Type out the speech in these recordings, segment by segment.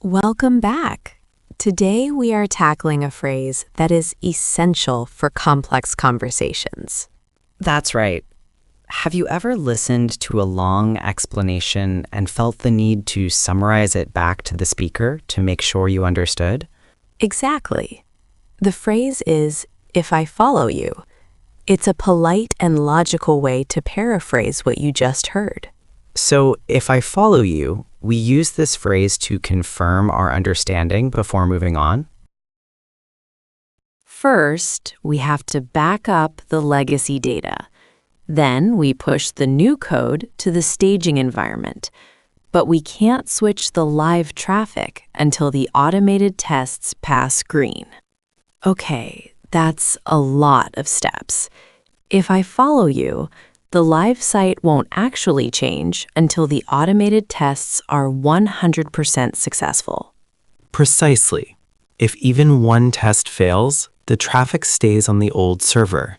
Welcome back. Today we are tackling a phrase that is essential for complex conversations. That's right. Have you ever listened to a long explanation and felt the need to summarize it back to the speaker to make sure you understood? Exactly. The phrase is, if I follow you. It's a polite and logical way to paraphrase what you just heard. So, if I follow you, we use this phrase to confirm our understanding before moving on? First, we have to back up the legacy data. Then we push the new code to the staging environment. But we can't switch the live traffic until the automated tests pass green. Okay, that's a lot of steps. If I follow you, the live site won't actually change until the automated tests are 100% successful. Precisely. If even one test fails, the traffic stays on the old server.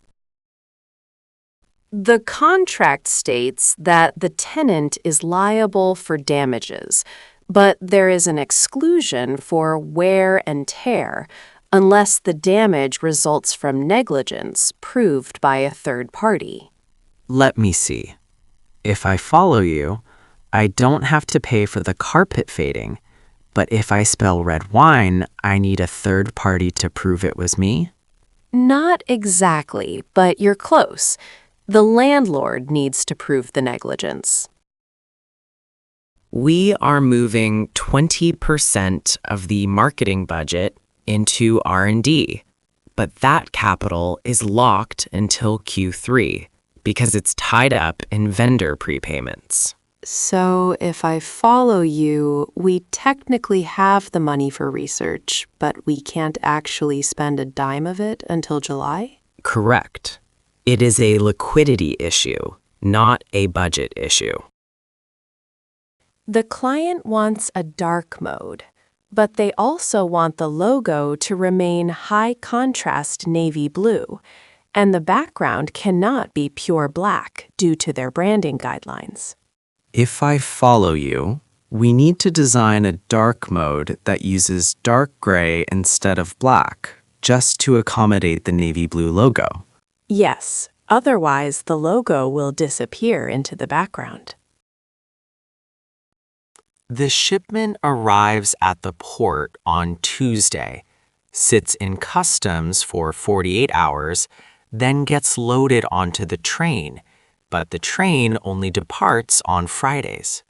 The contract states that the tenant is liable for damages, but there is an exclusion for wear and tear unless the damage results from negligence proved by a third party. Let me see. If I follow you, I don't have to pay for the carpet fading, but if I spill red wine, I need a third party to prove it was me? Not exactly, but you're close. The landlord needs to prove the negligence. We are moving 20% of the marketing budget into R&D, but that capital is locked until Q3 because it's tied up in vendor prepayments. So if I follow you, we technically have the money for research, but we can't actually spend a dime of it until July? Correct. It is a liquidity issue, not a budget issue. The client wants a dark mode, but they also want the logo to remain high contrast navy blue, and the background cannot be pure black due to their branding guidelines. If I follow you, we need to design a dark mode that uses dark gray instead of black, just to accommodate the navy blue logo. Yes, otherwise the logo will disappear into the background. The shipment arrives at the port on Tuesday, sits in customs for 48 hours, then gets loaded onto the train, but the train only departs on Fridays.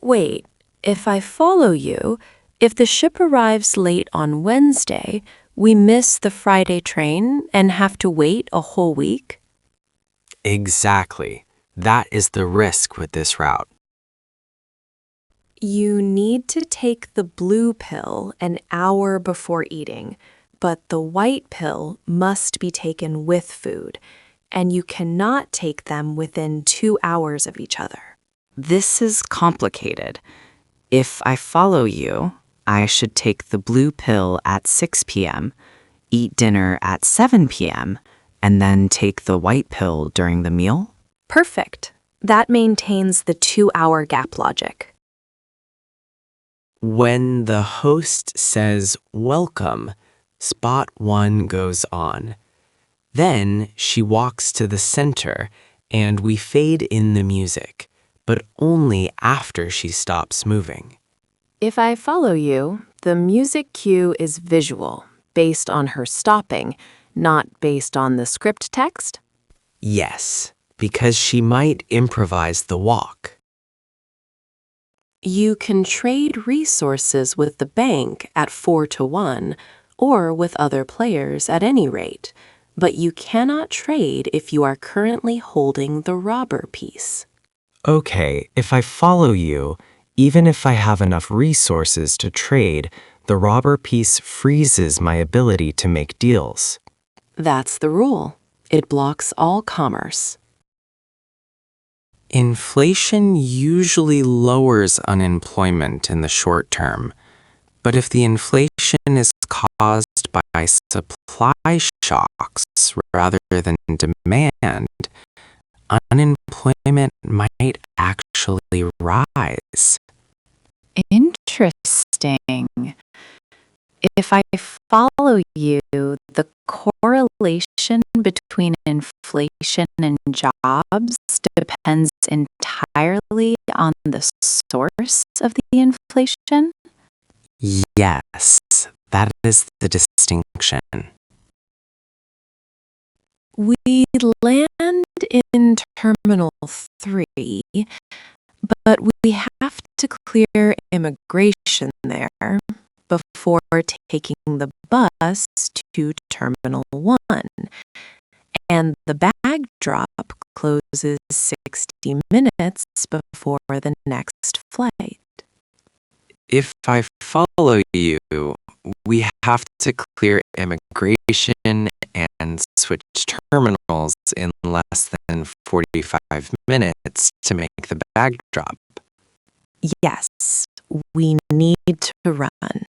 Wait, if I follow you, if the ship arrives late on Wednesday, we miss the Friday train and have to wait a whole week? Exactly. That is the risk with this route. You need to take the blue pill an hour before eating, but the white pill must be taken with food, and you cannot take them within 2 hours of each other. This is complicated. If I follow you, I should take the blue pill at 6 p.m., eat dinner at 7 p.m., and then take the white pill during the meal? Perfect. That maintains the 2-hour gap logic. When the host says welcome, spot 1 goes on. Then she walks to the center and we fade in the music, but only after she stops moving. If I follow you, the music cue is visual, based on her stopping, not based on the script text? Yes, because she might improvise the walk. You can trade resources with the bank at 4-1 or with other players at any rate, but you cannot trade if you are currently holding the robber piece. Okay, if I follow you, even if I have enough resources to trade, the robber piece freezes my ability to make deals. That's the rule. It blocks all commerce. Inflation usually lowers unemployment in the short term, but if the inflation is caused by supply shocks rather than demand, unemployment might actually rise. Interesting. interesting. If I follow you, the correlation between inflation and jobs depends entirely on the source of the inflation? Yes, that is the distinction. We land in Terminal 3, but we have to clear immigration there before taking the bus to Terminal 1. And the bag drop closes 60 minutes before the next flight. If I follow you, we have to clear immigration and switch terminals in less than 45 minutes to make the bag drop. Yes, we need to run.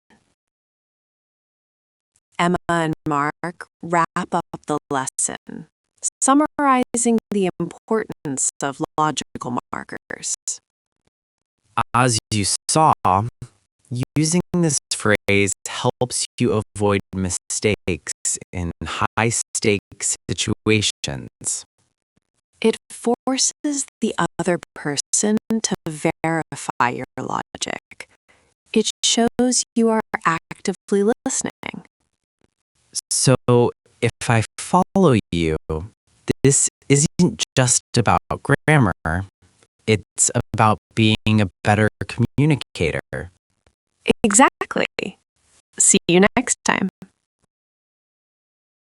Emma and Mark wrap up the lesson, summarizing the importance of logical markers. As you saw, using this phrase helps you avoid mistakes in high-stakes situations. It forces the other person to verify your logic. It shows you are actively listening. So, if I follow you, this isn't just about grammar. It's about being a better communicator. Exactly. See you next time.